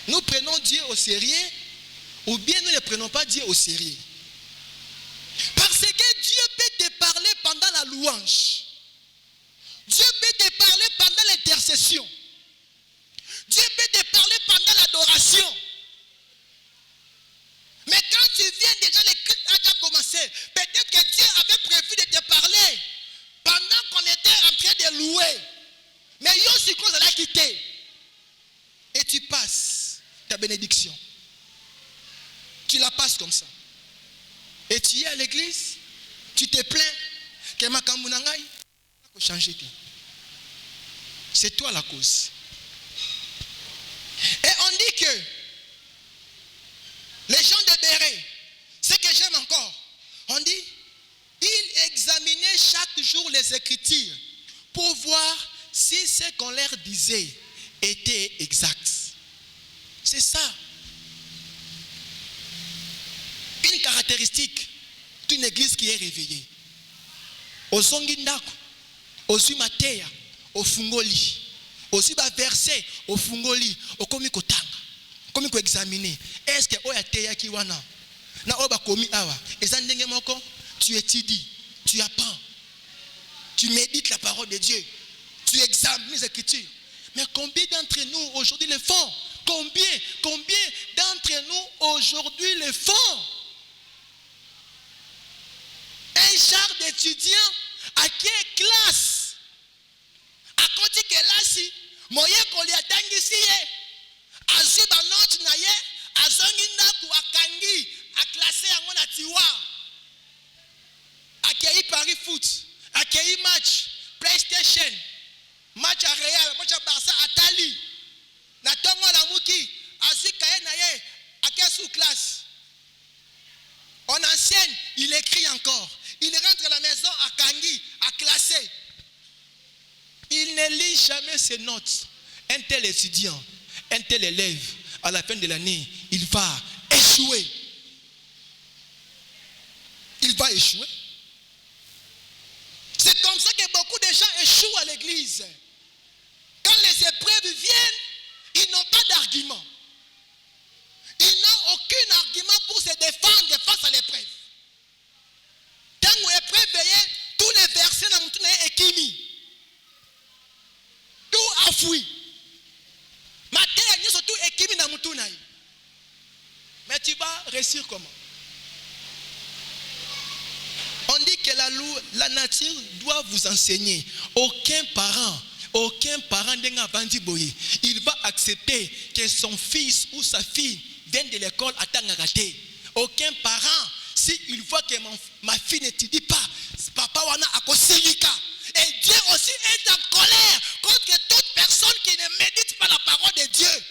Nous prenons Dieu au sérieux ou bien nous ne prenons pas Dieu au sérieux. Parce que Dieu peut te parler pendant la louange. Dieu peut te parler pendant l'intercession. Dieu peut te parler pendant l'adoration. Mais quand tu viens déjà, le culte a déjà commencé. Peut-être que Dieu avait prévu de te parler pendant qu'on était en train de louer. Mais Yoshiko l'a quitté. Et tu passes ta bénédiction. Tu la passes comme ça. Et tu es à l'église, tu te plains que ma kambounangai a changé. C'est toi la cause. Et on dit que les gens de Béret, ce que j'aime encore, on dit, ils examinaient chaque jour les Écritures pour voir si ce qu'on leur disait était exact. C'est ça. Une caractéristique d'une église qui est réveillée. Au Zongindako, au Zumateya, au Fungoli, au Ziba versé, au Fungoli, au Komikotanga. Comme il faut examiner, est-ce que Oyateya Kiwana, na Oba Komi Awa, et Zandenge Moko, tu étudies, tu apprends, tu médites la parole de Dieu, tu examines les Écritures. Mais combien d'entre nous aujourd'hui le font? Combien d'entre nous aujourd'hui le font? Un genre d'étudiant à quelle classe? À côté que là, si, Moye Koliatangi azuba note na ye azongi ndaku akangi aklase yango na tiwa akei Paris foot akei match PlayStation match a Real match a Barça atali na tongo la muki azika ye na ye ake sous classe. En ancienne, il écrit encore. Il rentre à la maison à Kangi, à classer. Il ne lit jamais ses notes. Un tel étudiant, un tel élève, à la fin de l'année, il va échouer. Il va échouer. C'est comme ça que beaucoup de gens échouent à l'église. Quand les épreuves viennent, ils n'ont pas d'argument. Ils n'ont aucun argument pour se défendre face à l'épreuve. Tant que l'épreuve vient, tous les versets dans mon est équimi. Tout a fui. Matin, nous sommes tous équimi dans mon tour. Mais tu vas réussir comment? On dit que la nature doit vous enseigner. Aucun parent il va accepter que son fils ou sa fille vienne de l'école à Tangaraté. Aucun parent, s'il voit que ma fille n'étudie pas, papa wana akosilika. Et Dieu aussi est en colère contre toute personne qui ne médite pas la parole de Dieu.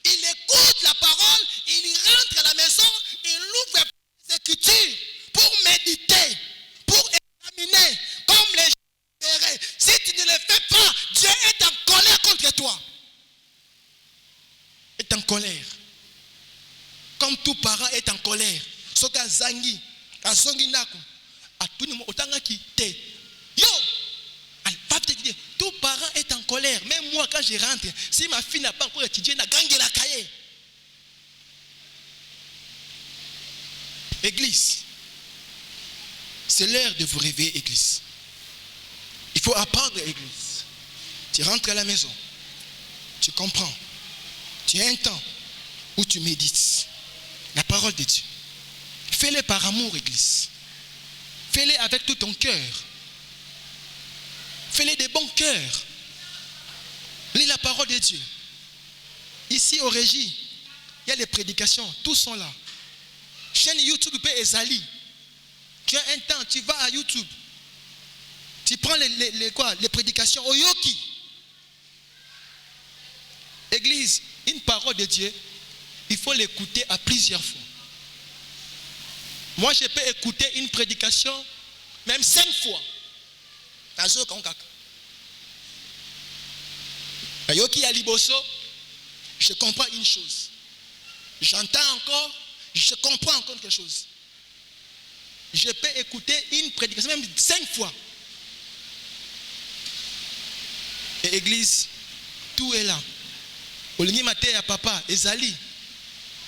Il écoute la parole, il rentre à la maison, il ouvre les Écritures pour méditer, pour examiner, comme les gens verraient. Si tu ne le fais pas, Dieu est en colère contre toi. Est en colère. Comme tout parent est en colère. Soka zangi, azongi nako, atuni otanga ki te. Yo, tout parent est en colère. Même moi, quand je rentre, si ma fille n'a pas encore étudié, n'a gagné la cahier. Église, c'est l'heure de vous réveiller, église. Il faut apprendre, église. Tu rentres à la maison, tu comprends. Tu as un temps où tu médites la parole de Dieu. Fais-le par amour, église. Fais-le avec tout ton cœur. Fais-le de bon cœur. Lis la parole de Dieu. Ici au régie, il y a les prédications, tous sont là. Chaîne YouTube Ezali. Tu as un temps, tu vas à YouTube. Tu prends les prédications au Yoki. Église, une parole de Dieu, il faut l'écouter à plusieurs fois. Moi, je peux écouter une prédication même 5 fois. Yoki Aliboso, je comprends une chose. J'entends encore, je comprends encore quelque chose. Je peux écouter une prédication même 5 fois. Et église, tout est là. Olingi mate ya papa, ezali.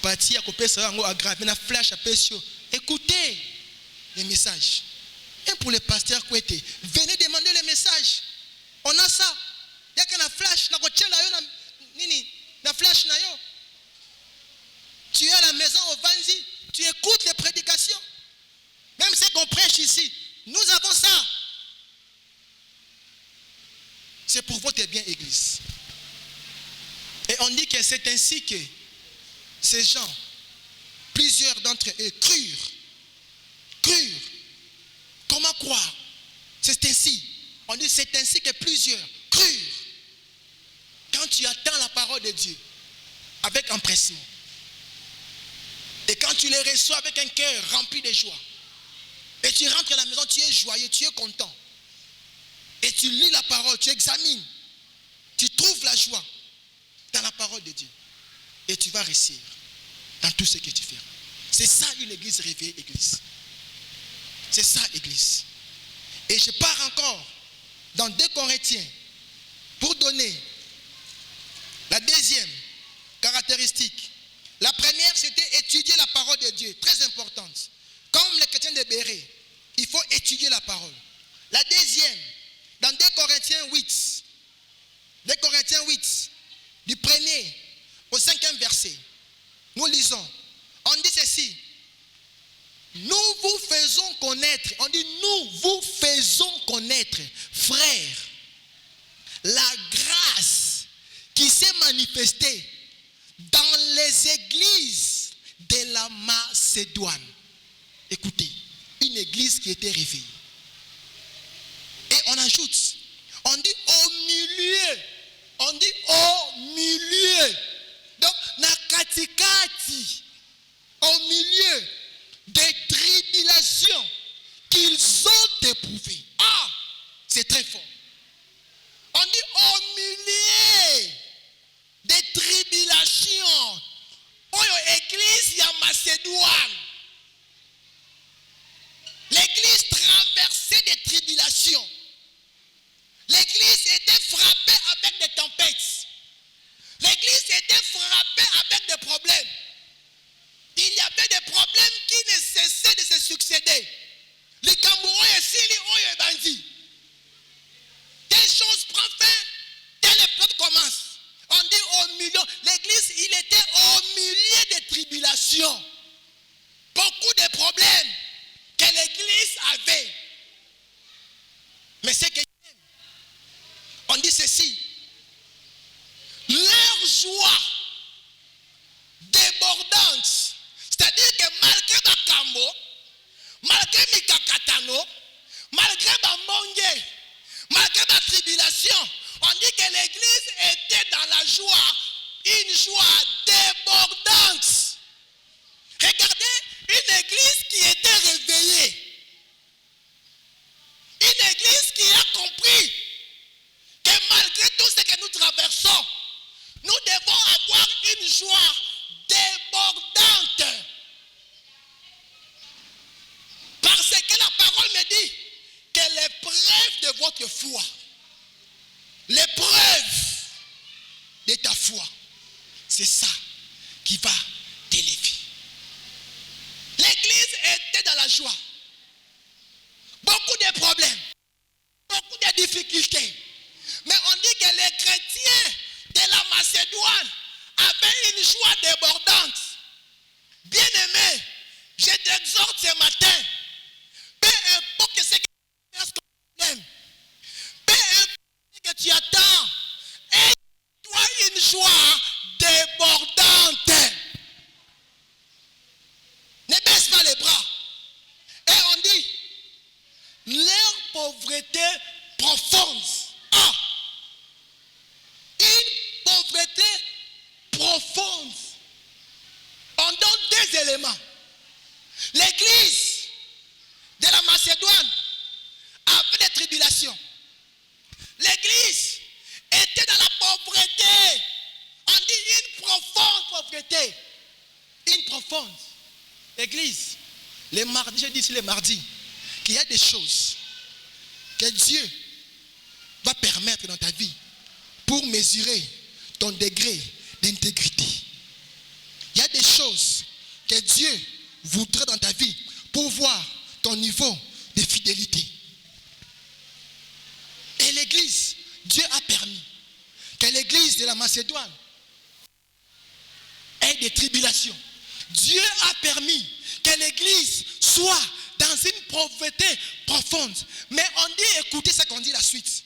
Parti à couper ça, on a gravé un flash à Pessio. Écoutez les messages. Et pour les pasteurs Kouete, venez demander les messages. On a ça. Il y a qu'un flash, na flash na yo. Tu es à la maison au Vanzi, tu écoutes les prédications. Même ceux qu'on prêche ici, nous avons ça. C'est pour votre bien, église. Et on dit que c'est ainsi que ces gens, plusieurs d'entre eux, crurent. Comment croire? C'est ainsi. On dit c'est ainsi que plusieurs crurent. Quand tu attends la parole de Dieu avec empressement, et quand tu les reçois avec un cœur rempli de joie, et tu rentres à la maison, tu es joyeux, tu es content, et tu lis la parole, tu examines, tu trouves la joie dans la parole de Dieu, et tu vas réussir dans tout ce que tu fais. C'est ça une église réveillée, église. C'est ça, église. Et je pars encore dans 2 Corinthiens pour donner la deuxième caractéristique. La première, c'était étudier la parole de Dieu, très importante. Comme les chrétiens de Béret, il faut étudier la parole. La deuxième, dans 2 Corinthiens 8, 2 Corinthiens 8, du 1er au 5e verset, nous lisons, on dit ceci: nous vous faisons connaître, on dit nous vous faisons connaître, frères, la grâce qui s'est manifestée dans les églises de la Macédoine. Écoutez, une église qui était réveillée. Et on ajoute, on dit au milieu, donc na katikati éprouvé. Ah, c'est très fort. On dit au milieu des tribulations. Oyo église ya Macédoine. L'église traversait des tribulations. L'église était frappée avec des tempêtes. L'église était frappée avec des problèmes. Il y avait des problèmes qui ne cessaient de se succéder. Les Camerounais et telle chose prend fin, telle épreuve commence. On dit au milieu, l'église, il était au milieu des tribulations. Beaucoup de problèmes que l'église avait. Mais c'est que on dit ceci. Leur joie débordante, c'est-à-dire que malgré Bakambo, malgré Mikakatano, malgré Bamonge, malgré la tribulation, on dit que l'église était dans la joie, une joie débordante. Regardez, une église qui était réveillée, une église qui a compris que malgré tout ce que nous traversons, nous devons avoir une joie débordante. Parce que la parole me dit que l'épreuve de votre foi, l'épreuve de ta foi, c'est ça qui va t'élever. L'église était dans la joie. Beaucoup de problèmes, beaucoup de difficultés. Mais on dit que les chrétiens de la Macédoine avaient une joie débordante. Bien-aimé, je t'exhorte ce matin. Peu importe ce que tu fasses comme problème, peu importe ce que tu attends, aie-toi une joie débordante. Ne baisse pas les bras. Et on dit, leur pauvreté profonde. Ah! Une pauvreté profonde. On donne deux éléments. L'église de la Macédoine avait des tribulations. L'église était dans la pauvreté. On dit une profonde pauvreté. Une profonde. Église, les mardis, je dis ici les mardis, qu'il y a des choses que Dieu va permettre dans ta vie pour mesurer ton degré d'intégrité. Il y a des choses que Dieu voudrait dans ta vie pour voir ton niveau de fidélité. Et l'église, Dieu a permis que l'église de la Macédoine ait des tribulations. Dieu a permis que l'église soit dans une pauvreté profonde. Mais on dit, écoutez ce qu'on dit la suite.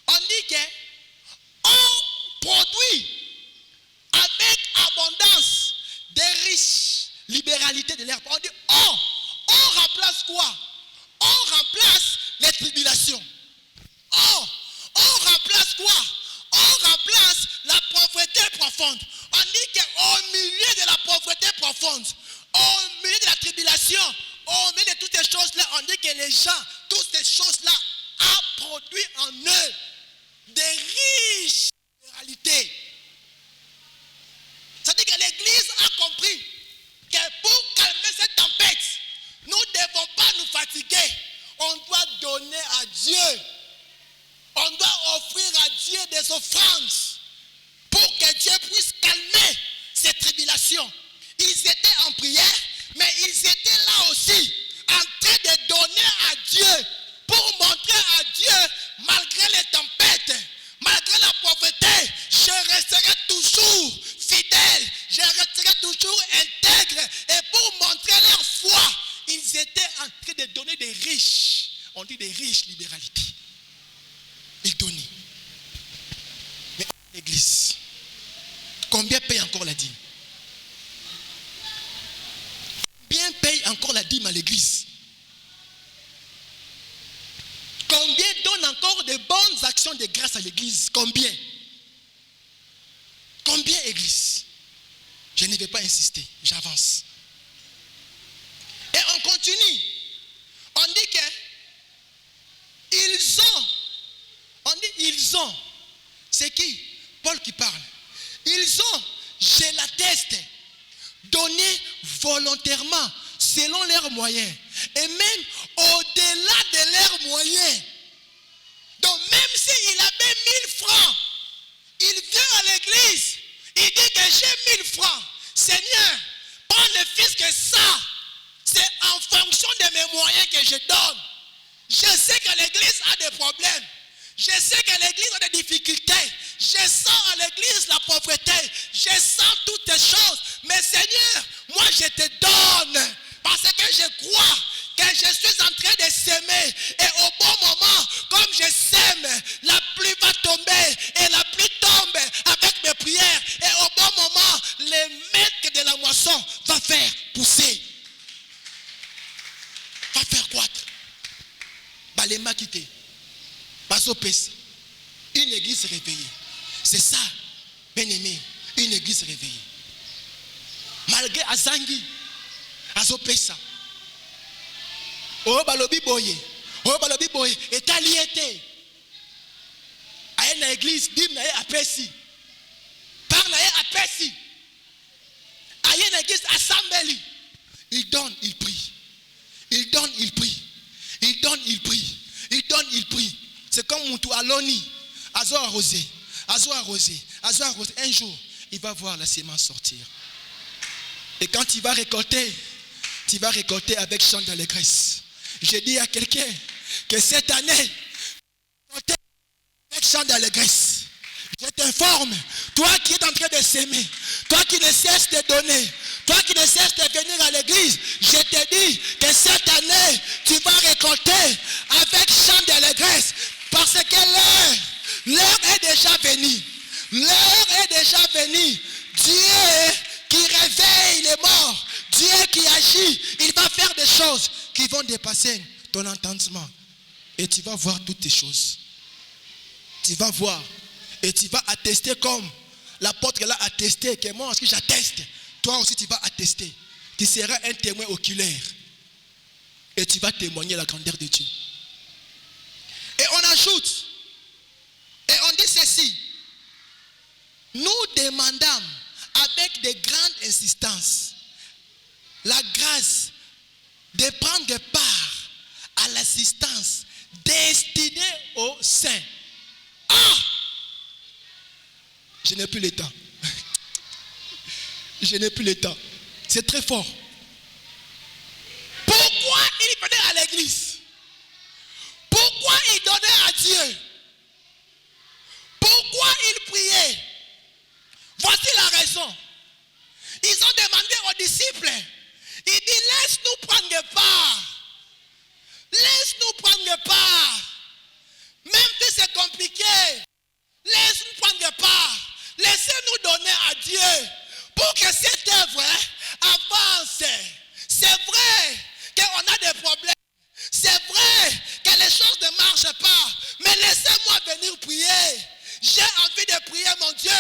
On dit qu'on produit avec abondance des riches libéralités de l'herbe. On dit, on remplace quoi? On remplace les tribulations. On remplace quoi? On remplace la pauvreté profonde. On dit qu'au milieu de la pauvreté profonde, au milieu de la tribulation, au milieu de toutes ces choses-là, on dit que les gens, toutes ces choses-là, ont produit en eux des riches réalités. C'est-à-dire que l'Église a compris que pour calmer cette tempête, nous ne devons pas nous fatiguer. On doit donner à Dieu. On doit offrir à Dieu des offrandes pour que Dieu puisse calmer ces tribulations. Ils étaient en prière, mais ils étaient là aussi en train de donner à Dieu pour montrer à Dieu, malgré les tempêtes, malgré la pauvreté, je resterai toujours fidèle, je resterai toujours intègre. Et pour montrer leur foi, ils étaient en train de donner des riches, on dit des riches libéralités. Ils donnaient. Mais l'église, combien paye encore la dîme? Combien paye encore la dîme à l'église? Combien donne encore de bonnes actions de grâce à l'église? Combien? Combien, église? Je ne vais pas insister, j'avance. Et on continue. On dit que ont, c'est qui? Paul qui parle. Ils ont, je l'atteste, donné volontairement, selon leurs moyens. Et même au-delà de leurs moyens. Donc même s'il avait 1000 francs, il vient à l'église, il dit que j'ai 1000 francs. Seigneur, prends le fils que ça, c'est en fonction de mes moyens que je donne. Je sais que l'église a des problèmes. Je sais que l'église a des difficultés. Je sens à l'église la pauvreté. Je sens toutes ces choses. Mais Seigneur, moi je te donne. Parce que je crois que je suis en train de s'aimer. Et au bon moment, comme je sème, la pluie va tomber. Et la pluie tombe avec mes prières. Et au bon moment, le maître de la moisson va faire pousser. Va faire croître. Balema quitté. Une église réveillée. C'est ça, bien-aimé, une église réveillée. Malgré Azangi, Azopesa. Oh balobi boye, et taliété. A une église, dim na apesi. Par na apesi. A une église assemblée. Il donne, il prie. Il donne, il prie. Il donne, il prie. Il donne, il prie. C'est comme Moutou Aloni. Azo arrosé. Un jour, il va voir la sémence sortir. Et quand il va récolter, tu vas récolter avec chant d'allégresse. Je dis à quelqu'un que cette année, avec chant d'allégresse. Je t'informe, toi qui es en train de s'aimer, toi qui ne cesses de donner, toi qui ne cesses de venir à l'église, je te dis que cette année, tu vas récolter avec chant d'allégresse. Parce que l'heure est déjà venue. L'heure est déjà venue. Dieu qui réveille les morts, Dieu qui agit, il va faire des choses qui vont dépasser ton entendement. Et tu vas voir toutes ces choses. Tu vas voir. Et tu vas attester comme l'apôtre l'a attesté, que moi aussi j'atteste. Toi aussi tu vas attester. Tu seras un témoin oculaire. Et tu vas témoigner la grandeur de Dieu. Et on ajoute, et on dit ceci. Nous demandons avec de grandes insistances la grâce de prendre part à l'assistance destinée aux saints. Ah! Je n'ai plus le temps. Je n'ai plus le temps. C'est très fort. Pourquoi il venait à l'église? Pourquoi il donnait à Dieu? Pourquoi il priait? Voici la raison. Ils ont demandé aux disciples. Il dit, laisse-nous prendre part. Laisse-nous prendre part. Même si c'est compliqué, laisse-nous prendre part. Laissez-nous donner à Dieu pour que cette œuvre avance. C'est vrai qu'on a des problèmes. C'est vrai que les choses ne marchent pas. Mais laissez-moi venir prier. J'ai envie de prier mon Dieu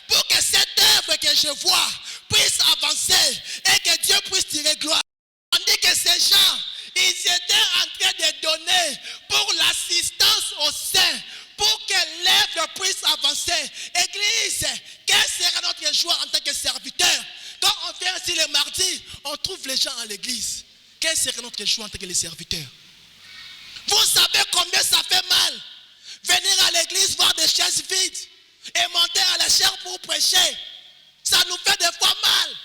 pour que cette œuvre que je vois puisse avancer et que Dieu puisse tirer gloire. On dit que ces gens, ils étaient en train de donner pour l'assistance aux saints, pour que l'œuvre puisse avancer. Église, quelle sera notre joie en tant que serviteur? Quand on vient ici le mardi, on trouve les gens à l'église. Quelle sera notre joie en tant que les serviteurs? Vous savez combien ça fait mal venir à l'église, voir des chaises vides et monter à la chaire pour prêcher. Ça nous fait des fois mal.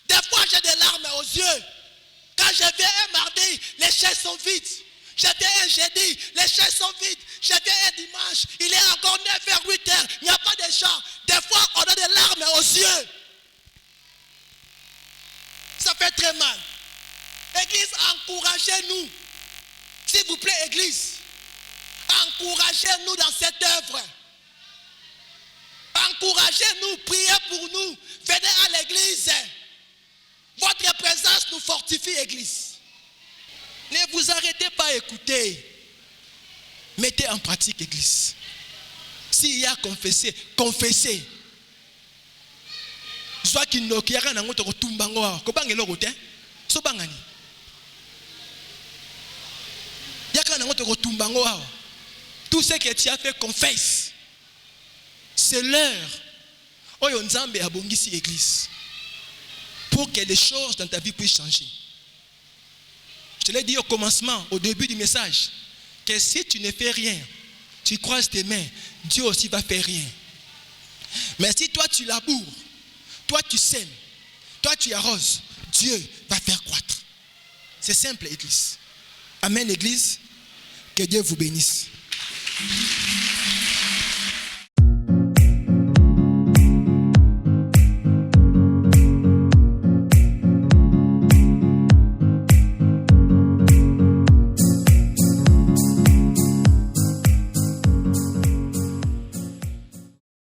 Des fois j'ai des larmes aux yeux. Quand je viens un mardi, les chaises sont vides. Je viens un jeudi, les chaises sont vides. Je viens un dimanche, il est encore 9h, 8h, il n'y a pas de gens. Des fois on a des larmes aux yeux. Ça fait très mal. Église, encouragez-nous. S'il vous plaît, Église, encouragez-nous dans cette œuvre. Encouragez-nous, priez pour nous. Venez à l'église. Votre présence nous fortifie, Église. Ne vous arrêtez pas à écouter. Mettez en pratique, Église. S'il y a confessé, confessez. Soit qu'il n'y a rien à nous, tout ce que tu as fait, confesse. C'est l'heure. Oyo Nzambe abongisi église. Pour que les choses dans ta vie puissent changer. Je te l'ai dit au commencement, au début du message, que si tu ne fais rien, tu croises tes mains, Dieu aussi va faire rien. Mais si toi tu laboures, toi tu sèmes, toi tu arroses, Dieu va faire croître. C'est simple, église. Amen, église. Que Dieu vous bénisse.